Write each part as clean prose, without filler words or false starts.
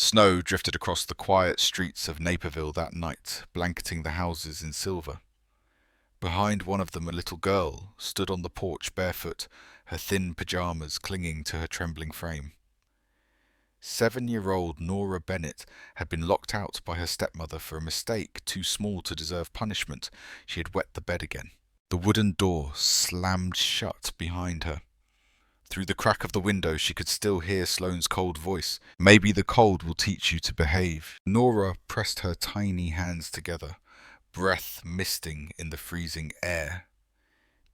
Snow drifted across the quiet streets of Naperville that night, blanketing the houses in silver. Behind one of them a little girl stood on the porch barefoot, her thin pajamas clinging to her trembling frame. 7-year-old Nora Bennett had been locked out by her stepmother for a mistake too small to deserve punishment. She had wet the bed again. The wooden door slammed shut behind her. Through the crack of the window she could still hear Sloane's cold voice. "Maybe the cold will teach you to behave." Nora pressed her tiny hands together, breath misting in the freezing air.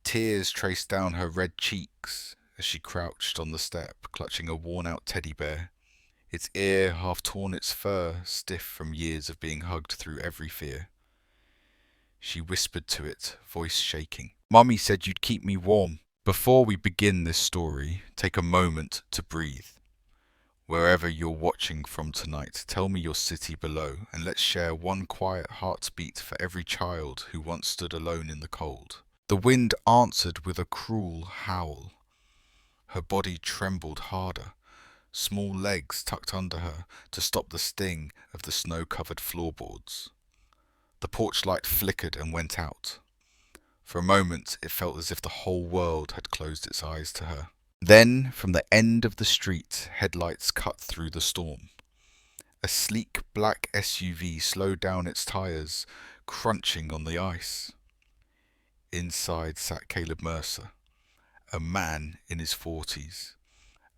Tears traced down her red cheeks as she crouched on the step, clutching a worn-out teddy bear. Its ear half torn, its fur stiff from years of being hugged through every fear. She whispered to it, voice shaking. "Mummy said you'd keep me warm." Before we begin this story, take a moment to breathe. Wherever you're watching from tonight, tell me your city below, and let's share one quiet heartbeat for every child who once stood alone in the cold. The wind answered with a cruel howl. Her body trembled harder, small legs tucked under her to stop the sting of the snow-covered floorboards. The porch light flickered and went out. For a moment, it felt as if the whole world had closed its eyes to her. Then, from the end of the street, headlights cut through the storm. A sleek black SUV slowed down its tires, crunching on the ice. Inside sat Caleb Mercer, a man in his 40s,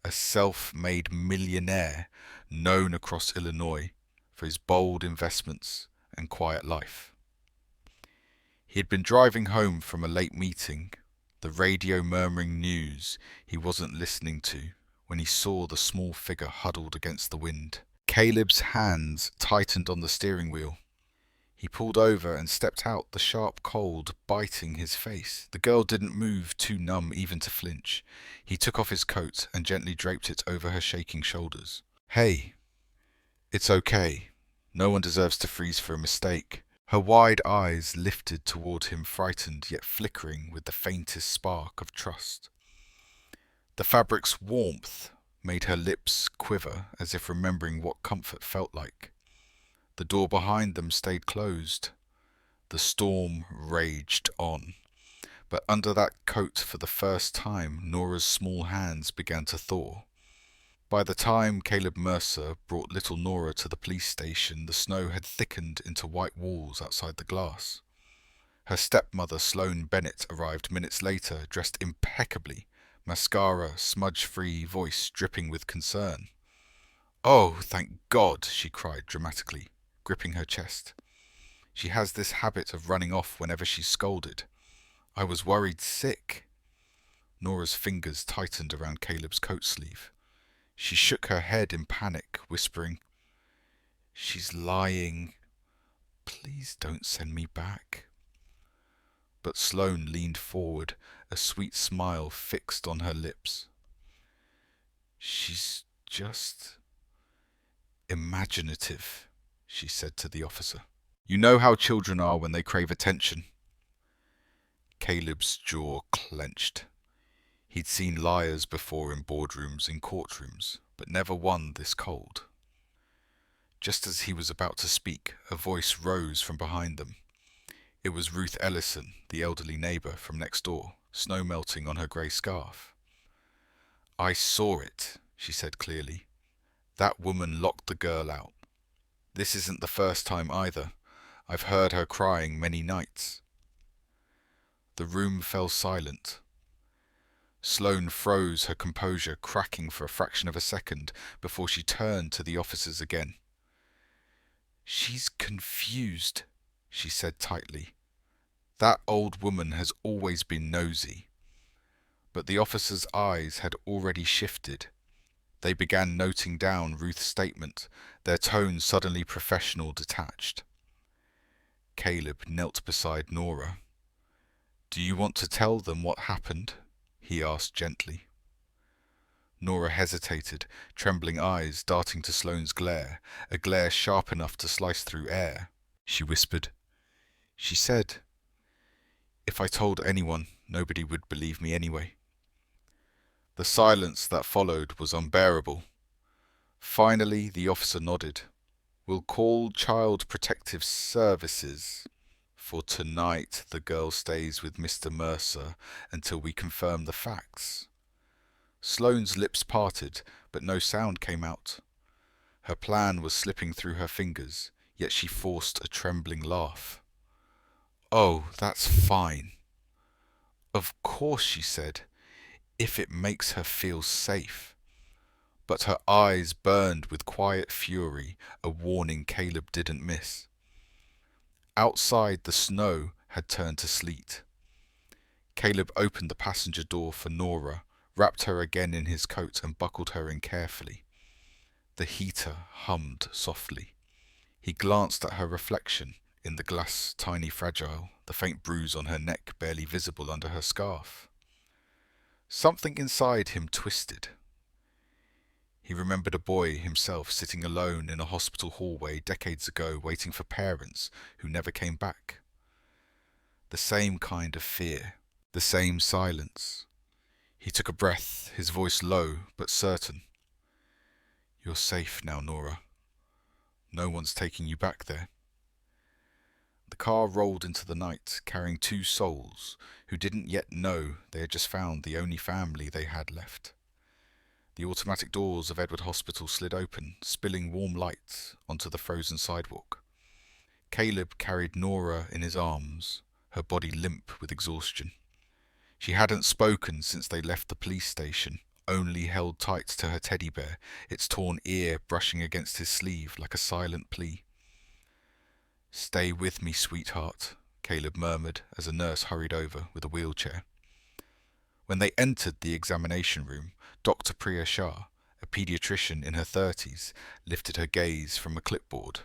a self-made millionaire known across Illinois for his bold investments and quiet life. He had been driving home from a late meeting, the radio murmuring news he wasn't listening to, when he saw the small figure huddled against the wind. Caleb's hands tightened on the steering wheel. He pulled over and stepped out, the sharp cold biting his face. The girl didn't move, too numb even to flinch. He took off his coat and gently draped it over her shaking shoulders. "Hey, it's okay. No one deserves to freeze for a mistake." Her wide eyes lifted toward him, frightened yet flickering with the faintest spark of trust. The fabric's warmth made her lips quiver, as if remembering what comfort felt like. The door behind them stayed closed. The storm raged on. But under that coat, for the first time, Nora's small hands began to thaw. By the time Caleb Mercer brought little Nora to the police station, the snow had thickened into white walls outside the glass. Her stepmother, Sloane Bennett, arrived minutes later, dressed impeccably, mascara smudge-free, voice dripping with concern. "Oh, thank God," she cried dramatically, gripping her chest. "She has this habit of running off whenever she's scolded. I was worried sick." Nora's fingers tightened around Caleb's coat sleeve. She shook her head in panic, whispering, "She's lying. Please don't send me back." But Sloane leaned forward, a sweet smile fixed on her lips. "She's just imaginative," she said to the officer. "You know how children are when they crave attention." Caleb's jaw clenched. He'd seen liars before in boardrooms, in courtrooms, but never one this cold. Just as he was about to speak, a voice rose from behind them. It was Ruth Ellison, the elderly neighbour from next door, snow melting on her grey scarf. "I saw it," she said clearly. "That woman locked the girl out. This isn't the first time either. I've heard her crying many nights." The room fell silent. Sloane froze, her composure cracking for a fraction of a second before she turned to the officers again. "She's confused," she said tightly. "That old woman has always been nosy." But the officers' eyes had already shifted. They began noting down Ruth's statement, their tone suddenly professional, detached. Caleb knelt beside Nora. "Do you want to tell them what happened?" he asked gently. Nora hesitated, trembling eyes darting to Sloane's glare, a glare sharp enough to slice through air. She whispered, "She said, if I told anyone, nobody would believe me anyway." The silence that followed was unbearable. Finally, the officer nodded. "We'll call Child Protective Services. For tonight, the girl stays with Mr. Mercer until we confirm the facts." Sloane's lips parted, but no sound came out. Her plan was slipping through her fingers, yet she forced a trembling laugh. "Oh, that's fine." "Of course," she said, "if it makes her feel safe." But her eyes burned with quiet fury, a warning Caleb didn't miss. Outside, the snow had turned to sleet. Caleb opened the passenger door for Nora, wrapped her again in his coat and buckled her in carefully. The heater hummed softly. He glanced at her reflection in the glass, tiny fragile, the faint bruise on her neck barely visible under her scarf. Something inside him twisted. He remembered a boy himself sitting alone in a hospital hallway decades ago waiting for parents who never came back. The same kind of fear, the same silence. He took a breath, his voice low but certain. "You're safe now, Nora. No one's taking you back there." The car rolled into the night, carrying two souls who didn't yet know they had just found the only family they had left. The automatic doors of Edward Hospital slid open, spilling warm light onto the frozen sidewalk. Caleb carried Nora in his arms, her body limp with exhaustion. She hadn't spoken since they left the police station, only held tight to her teddy bear, its torn ear brushing against his sleeve like a silent plea. "Stay with me, sweetheart," Caleb murmured as a nurse hurried over with a wheelchair. When they entered the examination room, Dr. Priya Shah, a pediatrician in her 30s, lifted her gaze from a clipboard.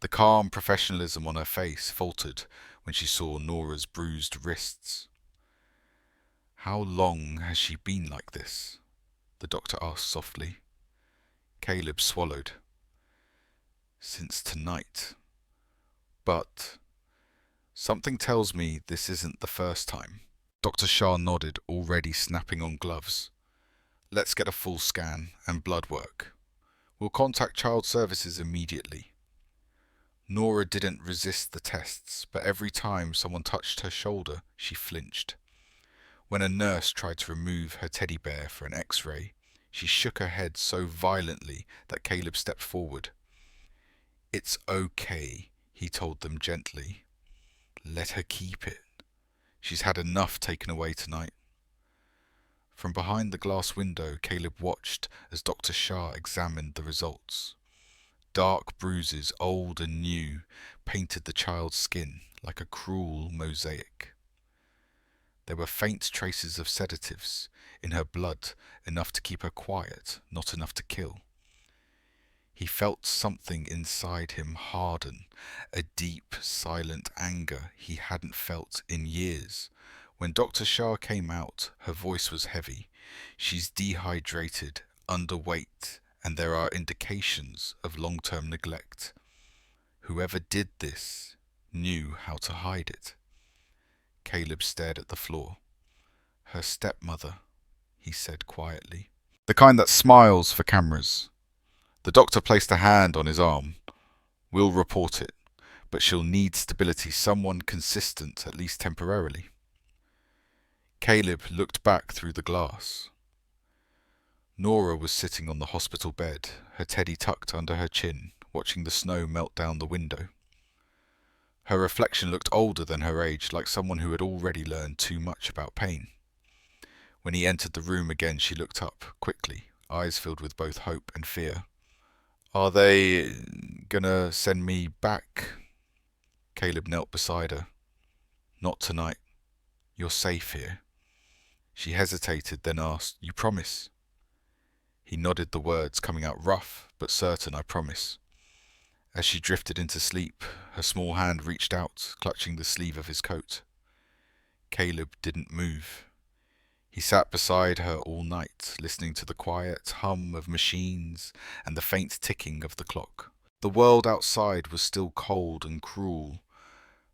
The calm professionalism on her face faltered when she saw Nora's bruised wrists. "How long has she been like this?" the doctor asked softly. Caleb swallowed. "Since tonight. But something tells me this isn't the first time." Dr. Shah nodded, already snapping on gloves. "Let's get a full scan and blood work. We'll contact Child Services immediately." Nora didn't resist the tests, but every time someone touched her shoulder, she flinched. When a nurse tried to remove her teddy bear for an X-ray, she shook her head so violently that Caleb stepped forward. "It's okay," he told them gently. "Let her keep it. She's had enough taken away tonight." From behind the glass window, Caleb watched as Dr. Shah examined the results. Dark bruises, old and new, painted the child's skin like a cruel mosaic. There were faint traces of sedatives in her blood, enough to keep her quiet, not enough to kill. He felt something inside him harden, a deep, silent anger he hadn't felt in years. When Dr. Shah came out, her voice was heavy. "She's dehydrated, underweight, and there are indications of long-term neglect. Whoever did this knew how to hide it." Caleb stared at the floor. "Her stepmother," he said quietly. "The kind that smiles for cameras." The doctor placed a hand on his arm. "We'll report it, but she'll need stability, someone consistent, at least temporarily." Caleb looked back through the glass. Nora was sitting on the hospital bed, her teddy tucked under her chin, watching the snow melt down the window. Her reflection looked older than her age, like someone who had already learned too much about pain. When he entered the room again, she looked up, quickly, eyes filled with both hope and fear. "Are they gonna send me back?" Caleb knelt beside her. "Not tonight. You're safe here." She hesitated, then asked, "You promise?" He nodded, the words coming out rough, but certain. "I promise." As she drifted into sleep, her small hand reached out, clutching the sleeve of his coat. Caleb didn't move. He sat beside her all night, listening to the quiet hum of machines and the faint ticking of the clock. The world outside was still cold and cruel,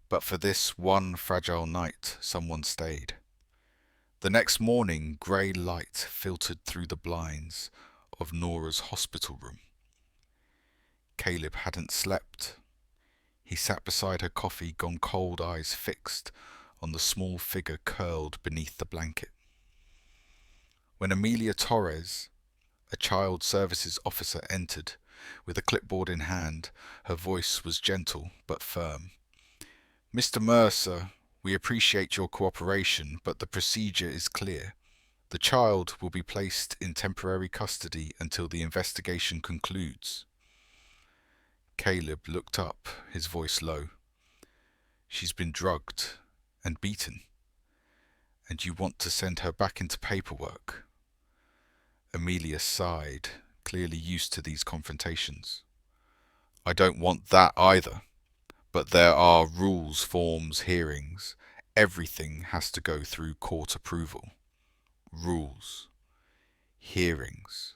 but for this one fragile night, someone stayed. The next morning, grey light filtered through the blinds, of Nora's hospital room. Caleb hadn't slept. He sat beside her coffee, gone cold, eyes fixed on the small figure curled beneath the blanket. When Amelia Torres, a child services officer, entered, with a clipboard in hand, her voice was gentle but firm. "Mr. Mercer, we appreciate your cooperation, but the procedure is clear. The child will be placed in temporary custody until the investigation concludes." Caleb looked up, his voice low. "She's been drugged and beaten, and you want to send her back into paperwork?" Amelia sighed, clearly used to these confrontations. "I don't want that either, but there are rules, forms, hearings. Everything has to go through court approval. Rules. Hearings.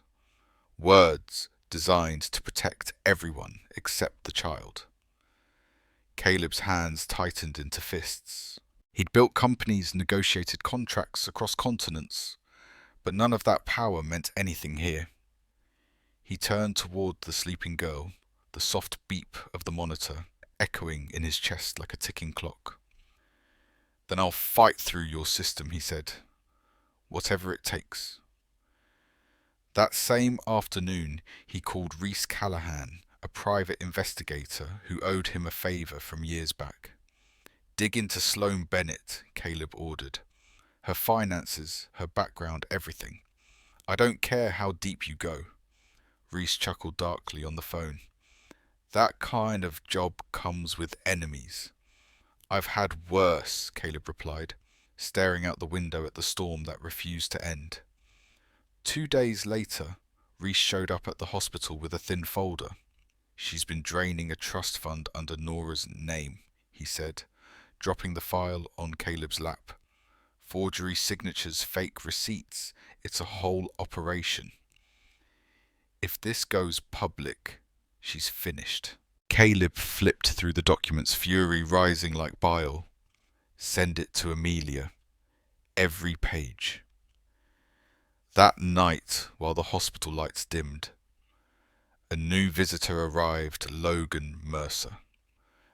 Words designed to protect everyone except the child." Caleb's hands tightened into fists. He'd built companies, negotiated contracts across continents, but none of that power meant anything here. He turned toward the sleeping girl, the soft beep of the monitor echoing in his chest like a ticking clock. "Then I'll fight through your system," he said. "Whatever it takes." That same afternoon, he called Reese Callahan, a private investigator who owed him a favor from years back. "Dig into Sloane Bennett," Caleb ordered. "Her finances, her background, everything. I don't care how deep you go." Reese chuckled darkly on the phone. "That kind of job comes with enemies." "I've had worse," Caleb replied, staring out the window at the storm that refused to end. 2 days later, Reese showed up at the hospital with a thin folder. "She's been draining a trust fund under Nora's name," he said, dropping the file on Caleb's lap. "Forgery signatures, fake receipts. It's a whole operation. If this goes public, she's finished." Caleb flipped through the documents, fury rising like bile. "Send it to Amelia. Every page." That night, while the hospital lights dimmed, a new visitor arrived, Logan Mercer.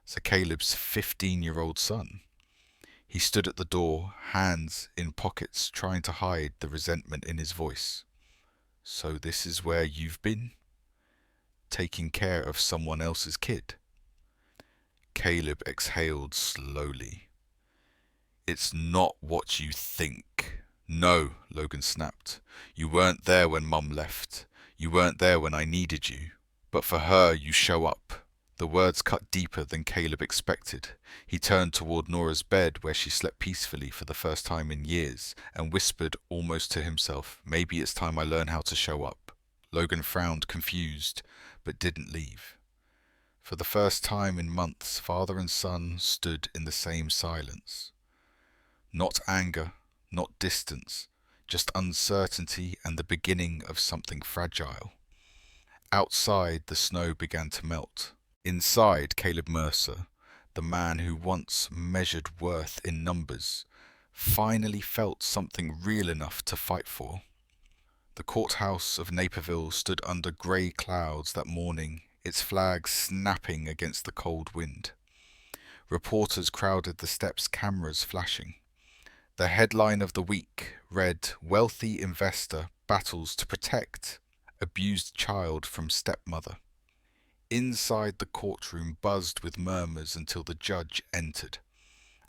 So Caleb's 15-year-old son. He stood at the door, hands in pockets, trying to hide the resentment in his voice. "So this is where you've been? Taking care of someone else's kid?" Caleb exhaled slowly. "It's not what you think." "No," Logan snapped. "You weren't there when Mum left. You weren't there when I needed you. But for her, you show up." The words cut deeper than Caleb expected. He turned toward Nora's bed, where she slept peacefully for the first time in years, and whispered almost to himself, "Maybe it's time I learn how to show up." Logan frowned, confused, but didn't leave. For the first time in months, father and son stood in the same silence. Not anger, not distance, just uncertainty and the beginning of something fragile. Outside, the snow began to melt. Inside, Caleb Mercer, the man who once measured worth in numbers, finally felt something real enough to fight for. The courthouse of Naperville stood under grey clouds that morning, its flag snapping against the cold wind. Reporters crowded the steps, cameras flashing. The headline of the week read, "Wealthy Investor Battles to Protect Abused Child from Stepmother." Inside, the courtroom buzzed with murmurs until the judge entered.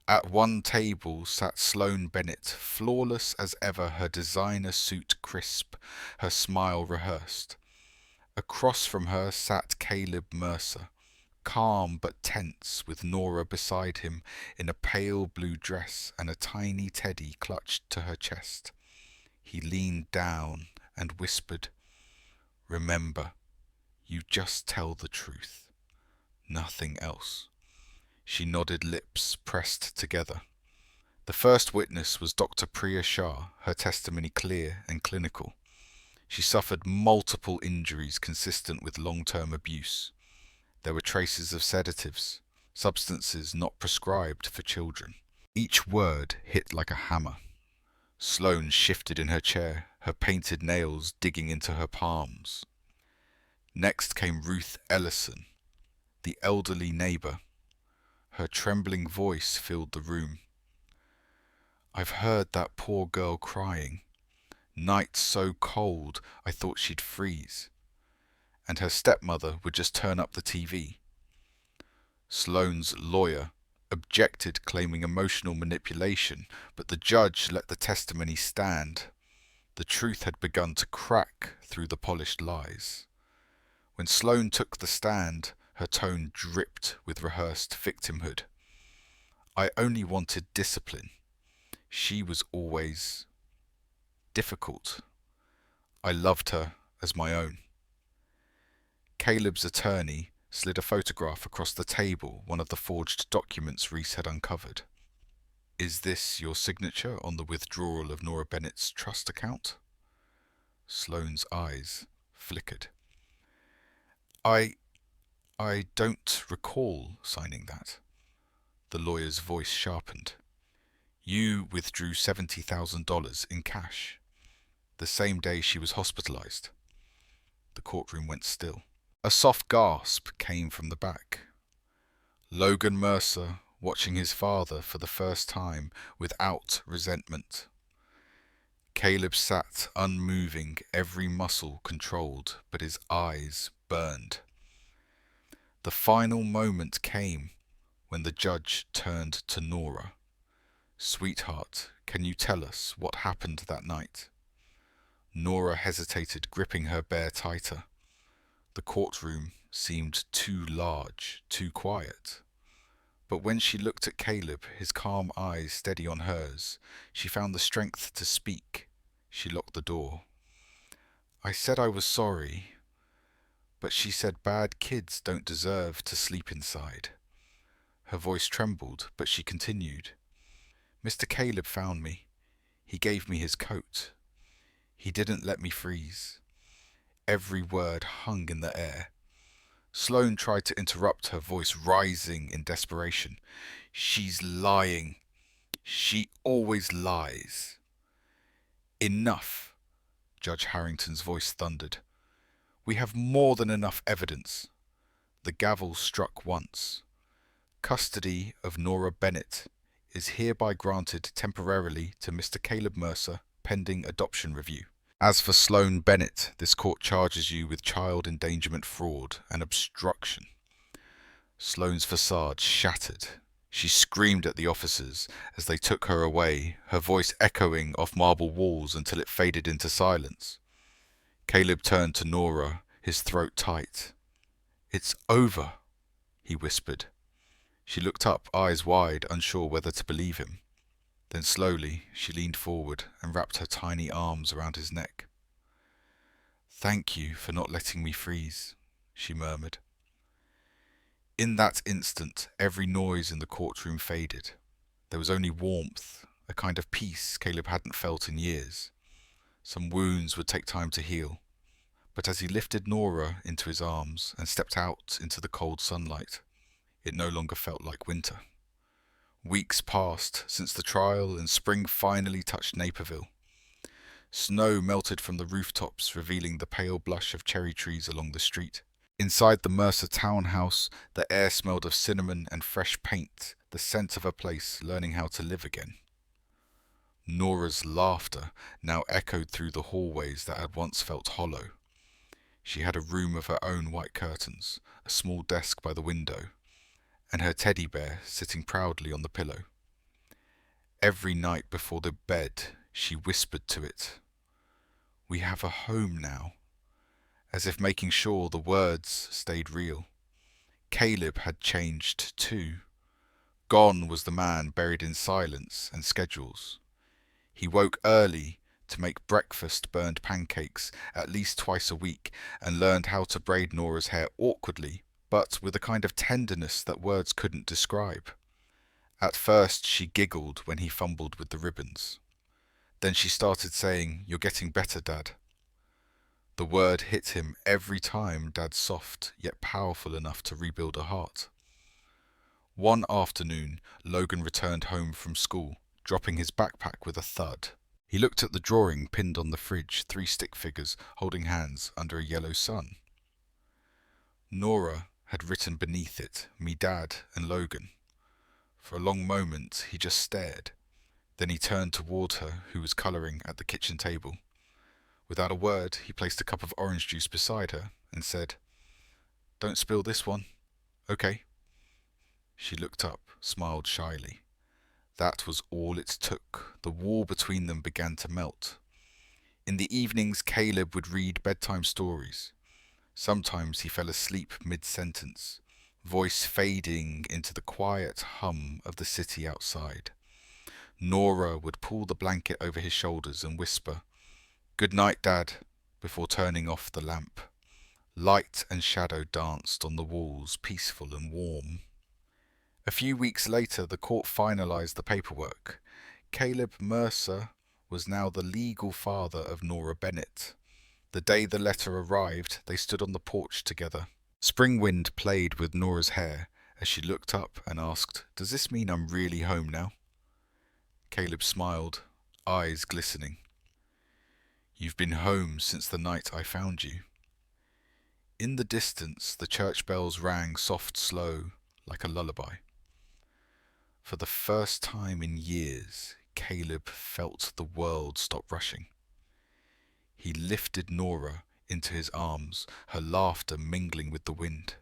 At one table sat Sloane Bennett, flawless as ever, her designer suit crisp, her smile rehearsed. Across from her sat Caleb Mercer, calm but tense, with Nora beside him in a pale blue dress and a tiny teddy clutched to her chest. He leaned down and whispered, "Remember, you just tell the truth. Nothing else." She nodded, lips pressed together. The first witness was Dr. Priya Shah, her testimony clear and clinical. She suffered multiple injuries consistent with long-term abuse. There were traces of sedatives, substances not prescribed for children. Each word hit like a hammer. Sloane shifted in her chair, her painted nails digging into her palms. Next came Ruth Ellison, the elderly neighbour. Her trembling voice filled the room. "I've heard that poor girl crying. Nights so cold I thought she'd freeze. And her stepmother would just turn up the TV." Sloane's lawyer objected, claiming emotional manipulation, but the judge let the testimony stand. The truth had begun to crack through the polished lies. When Sloane took the stand, her tone dripped with rehearsed victimhood. "I only wanted discipline. She was always difficult. I loved her as my own." Caleb's attorney slid a photograph across the table, one of the forged documents Reese had uncovered. "Is this your signature on the withdrawal of Nora Bennett's trust account?" Sloane's eyes flickered. I don't recall signing that." The lawyer's voice sharpened. "You withdrew $70,000 in cash the same day she was hospitalized." The courtroom went still. A soft gasp came from the back. Logan Mercer watching his father for the first time without resentment. Caleb sat unmoving, every muscle controlled, but his eyes burned. The final moment came when the judge turned to Nora. "Sweetheart, can you tell us what happened that night?" Nora hesitated, gripping her bear tighter. The courtroom seemed too large, too quiet. But when she looked at Caleb, his calm eyes steady on hers, she found the strength to speak. She locked the door. "I said I was sorry, but she said bad kids don't deserve to sleep inside." Her voice trembled, but she continued. "Mr. Caleb found me. He gave me his coat. He didn't let me freeze." Every word hung in the air. Sloane tried to interrupt, her voice rising in desperation. "She's lying. She always lies." "Enough," Judge Harrington's voice thundered. "We have more than enough evidence." The gavel struck once. "Custody of Nora Bennett is hereby granted temporarily to Mr. Caleb Mercer, pending adoption review. As for Sloane Bennett, this court charges you with child endangerment fraud and obstruction." Sloane's facade shattered. She screamed at the officers as they took her away, her voice echoing off marble walls until it faded into silence. Caleb turned to Nora, his throat tight. "It's over," he whispered. She looked up, eyes wide, unsure whether to believe him. Then slowly she leaned forward and wrapped her tiny arms around his neck. "Thank you for not letting me freeze," she murmured. In that instant, every noise in the courtroom faded. There was only warmth, a kind of peace Caleb hadn't felt in years. Some wounds would take time to heal. But as he lifted Nora into his arms and stepped out into the cold sunlight, it no longer felt like winter. Weeks passed since the trial and spring finally touched Naperville. Snow melted from the rooftops, revealing the pale blush of cherry trees along the street. Inside the Mercer townhouse, the air smelled of cinnamon and fresh paint, the scent of a place learning how to live again. Nora's laughter now echoed through the hallways that had once felt hollow. She had a room of her own, white curtains, a small desk by the window, and her teddy bear sitting proudly on the pillow. Every night before the bed, she whispered to it, "We have a home now," as if making sure the words stayed real. Caleb had changed too. Gone was the man buried in silence and schedules. He woke early to make breakfast burned pancakes at least twice a week and learned how to braid Nora's hair awkwardly, but with a kind of tenderness that words couldn't describe. At first she giggled when he fumbled with the ribbons. Then she started saying, "You're getting better, Dad." The word hit him every time Dad's soft yet powerful enough to rebuild a heart. One afternoon, Logan returned home from school, dropping his backpack with a thud. He looked at the drawing pinned on the fridge, 3 stick figures holding hands under a yellow sun. Nora had written beneath it, "Me Dad and Logan." For a long moment he just stared. Then he turned toward her, who was colouring at the kitchen table. Without a word, he placed a cup of orange juice beside her and said, "Don't spill this one. Okay." She looked up, smiled shyly. That was all it took. The wall between them began to melt. In the evenings, Caleb would read bedtime stories. Sometimes he fell asleep mid-sentence, voice fading into the quiet hum of the city outside. Nora would pull the blanket over his shoulders and whisper, "Good night, Dad," before turning off the lamp. Light and shadow danced on the walls, peaceful and warm. A few weeks later, the court finalized the paperwork. Caleb Mercer was now the legal father of Nora Bennett. The day the letter arrived, they stood on the porch together. Spring wind played with Nora's hair as she looked up and asked, "Does this mean I'm really home now?" Caleb smiled, eyes glistening. "You've been home since the night I found you." In the distance, the church bells rang soft, slow, like a lullaby. For the first time in years, Caleb felt the world stop rushing. He lifted Nora into his arms, her laughter mingling with the wind.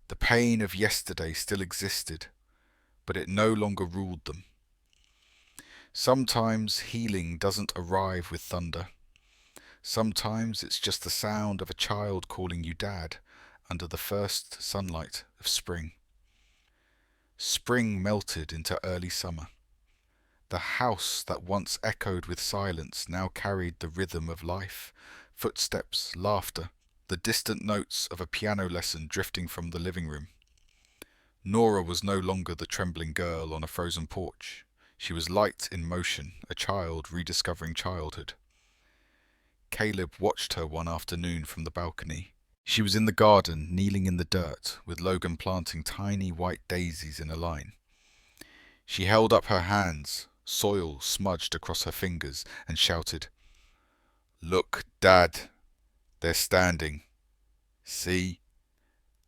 The pain of yesterday still existed, but it no longer ruled them. Sometimes healing doesn't arrive with thunder. Sometimes it's just the sound of a child calling you Dad under the first sunlight of spring. Spring melted into early summer. The house that once echoed with silence now carried the rhythm of life, footsteps, laughter, the distant notes of a piano lesson drifting from the living room. Nora was no longer the trembling girl on a frozen porch. She was light in motion, a child rediscovering childhood. Caleb watched her one afternoon from the balcony. She was in the garden, kneeling in the dirt, with Logan planting tiny white daisies in a line. She held up her hands, soil smudged across her fingers, and shouted, "Look, Dad, they're standing. See?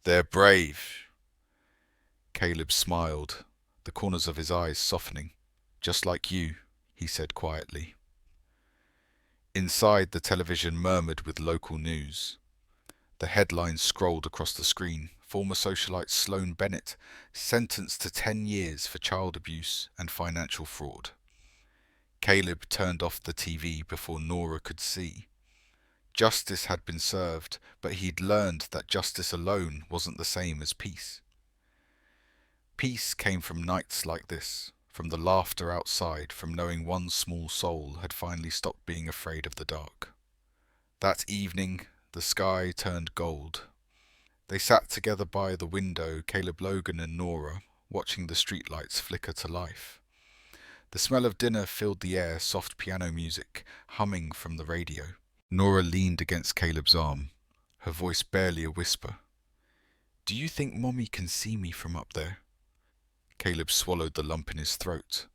They're brave." Caleb smiled, the corners of his eyes softening. "Just like you," he said quietly. Inside, the television murmured with local news. The headlines scrolled across the screen. Former socialite Sloane Bennett sentenced to 10 years for child abuse and financial fraud. Caleb turned off the TV before Nora could see. Justice had been served, but he'd learned that justice alone wasn't the same as peace. Peace came from nights like this, from the laughter outside, from knowing one small soul had finally stopped being afraid of the dark. That evening, the sky turned gold. They sat together by the window, Caleb, Logan and Nora, watching the streetlights flicker to life. The smell of dinner filled the air, soft piano music humming from the radio. Nora leaned against Caleb's arm, her voice barely a whisper. "Do you think Mommy can see me from up there?" Caleb swallowed the lump in his throat.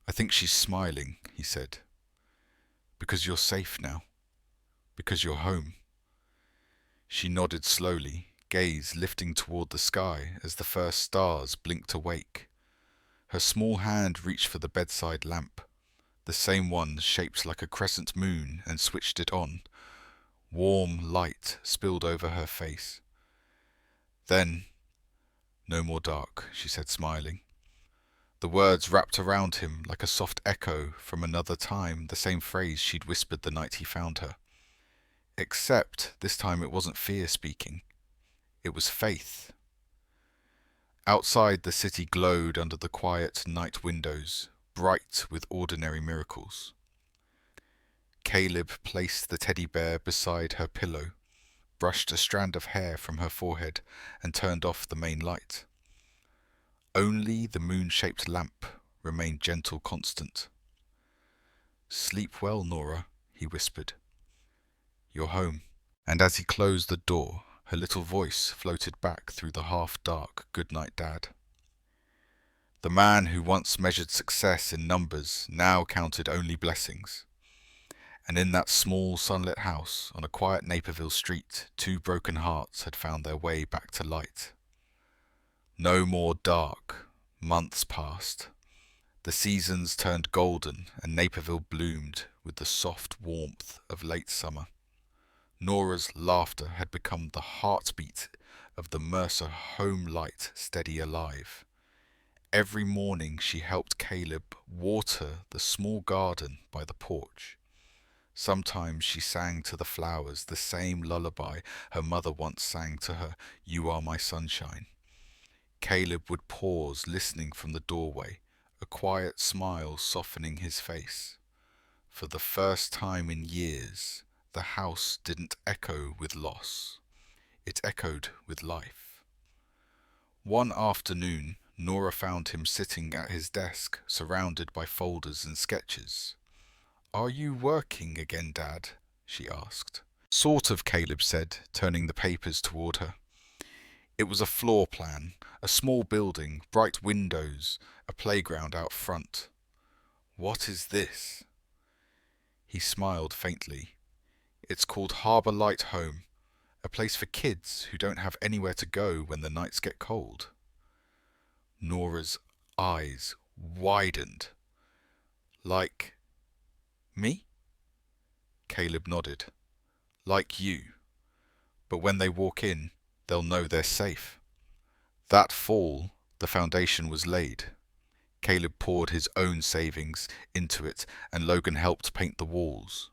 "I think she's smiling," he said. "Because you're safe now. Because you're home." She nodded slowly, gaze lifting toward the sky as the first stars blinked awake. Her small hand reached for the bedside lamp, the same one shaped like a crescent moon, and switched it on. Warm light spilled over her face. Then, "No more dark," she said, smiling. The words wrapped around him like a soft echo from another time, the same phrase she'd whispered the night he found her. Except this time it wasn't fear speaking. It was faith. Outside, the city glowed under the quiet night windows, bright with ordinary miracles. Caleb placed the teddy bear beside her pillow, brushed a strand of hair from her forehead, and turned off the main light. Only the moon-shaped lamp remained gentle constant. "Sleep well, Nora," he whispered. "You're home." And as he closed the door, her little voice floated back through the half-dark "Good night, Dad." The man who once measured success in numbers now counted only blessings. And in that small sunlit house on a quiet Naperville street, two broken hearts had found their way back to light. No more dark. Months passed. The seasons turned golden and Naperville bloomed with the soft warmth of late summer. Nora's laughter had become the heartbeat of the Mercer home light steady alive. Every morning she helped Caleb water the small garden by the porch. Sometimes she sang to the flowers the same lullaby her mother once sang to her, "You are my sunshine." Caleb would pause listening from the doorway, a quiet smile softening his face. For the first time in years, the house didn't echo with loss. It echoed with life. One afternoon, Nora found him sitting at his desk, surrounded by folders and sketches. "Are you working again, Dad?" she asked. "Sort of," Caleb said, turning the papers toward her. It was a floor plan, a small building, bright windows, a playground out front. "What is this?" He smiled faintly. "It's called Harbour Light Home, a place for kids who don't have anywhere to go when the nights get cold." Nora's eyes widened. "Like me?" Caleb nodded. "Like you. But when they walk in, they'll know they're safe." That fall, the foundation was laid. Caleb poured his own savings into it, and Logan helped paint the walls.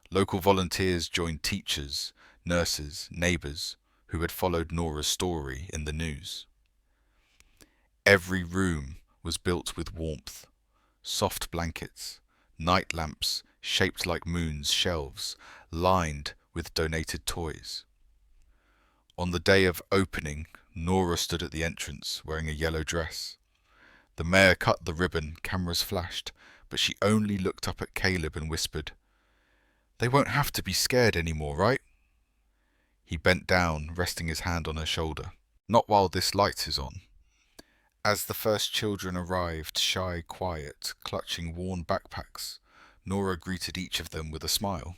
Local volunteers joined teachers, nurses, neighbors who had followed Nora's story in the news. Every room was built with warmth, soft blankets, night lamps shaped like moons, shelves lined with donated toys. On the day of opening, Nora stood at the entrance wearing a yellow dress. The mayor cut the ribbon, cameras flashed, but she only looked up at Caleb and whispered, "They won't have to be scared anymore, right?" He bent down, resting his hand on her shoulder. "Not while this light is on." As the first children arrived, shy, quiet, clutching worn backpacks, Nora greeted each of them with a smile.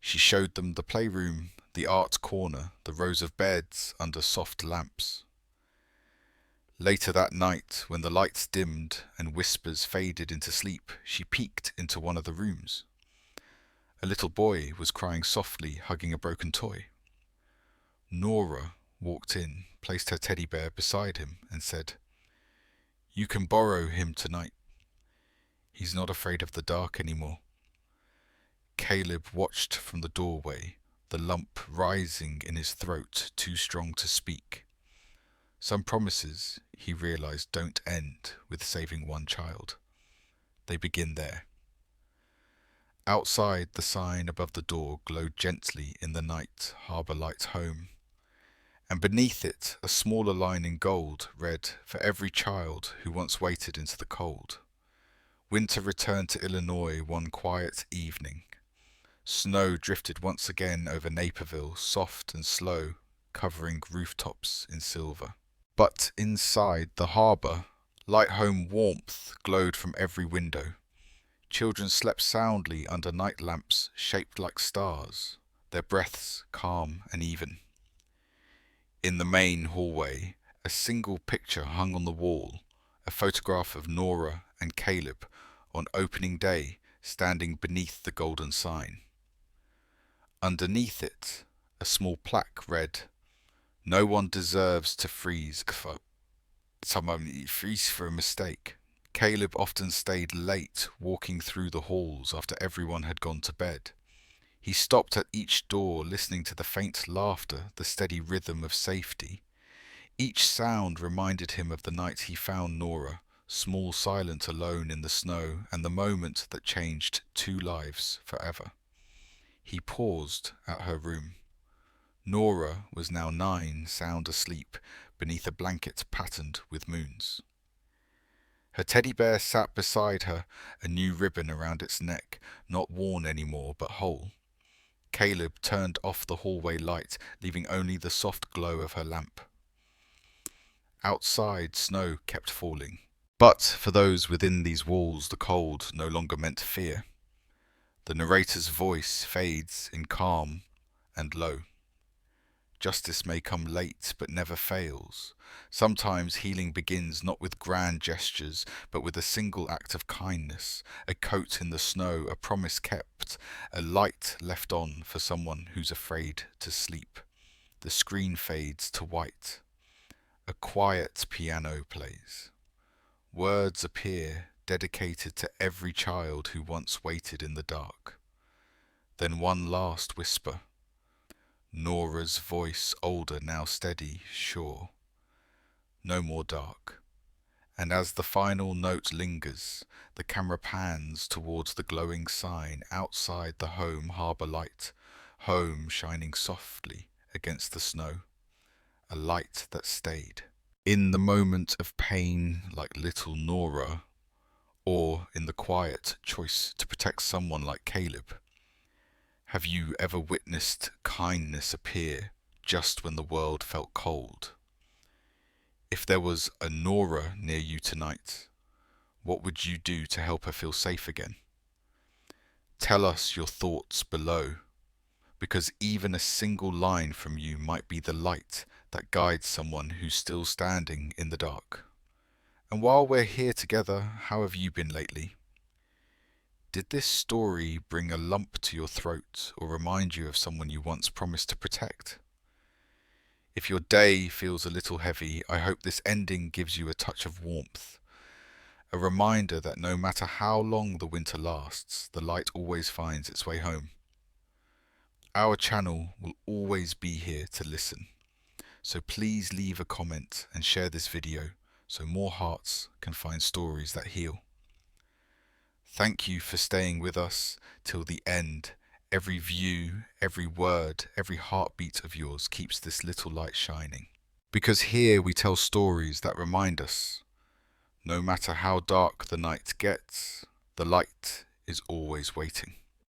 She showed them the playroom, the art corner, the rows of beds under soft lamps. Later that night, when the lights dimmed and whispers faded into sleep, she peeked into one of the rooms. A little boy was crying softly, hugging a broken toy. Nora walked in, placed her teddy bear beside him, and said, "You can borrow him tonight. He's not afraid of the dark anymore." Caleb watched from the doorway, the lump rising in his throat, too strong to speak. Some promises, he realized, don't end with saving one child. They begin there. Outside, the sign above the door glowed gently in the night, "Harbour Light Home." And beneath it, a smaller line in gold read, "For every child who once waited into the cold." Winter returned to Illinois one quiet evening. Snow drifted once again over Naperville, soft and slow, covering rooftops in silver. But inside the harbour, light home warmth glowed from every window. Children slept soundly under night lamps shaped like stars, their breaths calm and even. In the main hallway, a single picture hung on the wall, a photograph of Nora and Caleb on opening day standing beneath the golden sign. Underneath it, a small plaque read, "No one deserves to freeze for a mistake." Caleb often stayed late walking through the halls after everyone had gone to bed. He stopped at each door listening to the faint laughter, the steady rhythm of safety. Each sound reminded him of the night he found Nora, small, silent, alone in the snow, and the moment that changed two lives forever. He paused at her room. Nora was now 9, sound asleep, beneath a blanket patterned with moons. Her teddy bear sat beside her, a new ribbon around its neck, not worn anymore, but whole. Caleb turned off the hallway light, leaving only the soft glow of her lamp. Outside, snow kept falling. But for those within these walls, the cold no longer meant fear. The narrator's voice fades in calm and low. Justice may come late, but never fails. Sometimes healing begins not with grand gestures, but with a single act of kindness, a coat in the snow, a promise kept, a light left on for someone who's afraid to sleep. The screen fades to white. A quiet piano plays. Words appear, dedicated to every child who once waited in the dark. Then one last whisper. Nora's voice, older, now steady, sure. No more dark. And as the final note lingers, the camera pans towards the glowing sign outside the home harbour light, home shining softly against the snow, a light that stayed. In the moment of pain, like little Nora, or in the quiet choice to protect someone like Caleb, have you ever witnessed kindness appear just when the world felt cold? If there was a Nora near you tonight, what would you do to help her feel safe again? Tell us your thoughts below, because even a single line from you might be the light that guides someone who's still standing in the dark. And while we're here together, how have you been lately? Did this story bring a lump to your throat or remind you of someone you once promised to protect? If your day feels a little heavy, I hope this ending gives you a touch of warmth. A reminder that no matter how long the winter lasts, the light always finds its way home. Our channel will always be here to listen. So please leave a comment and share this video so more hearts can find stories that heal. Thank you for staying with us till the end. Every view, every word, every heartbeat of yours keeps this little light shining. Because here we tell stories that remind us, no matter how dark the night gets, the light is always waiting.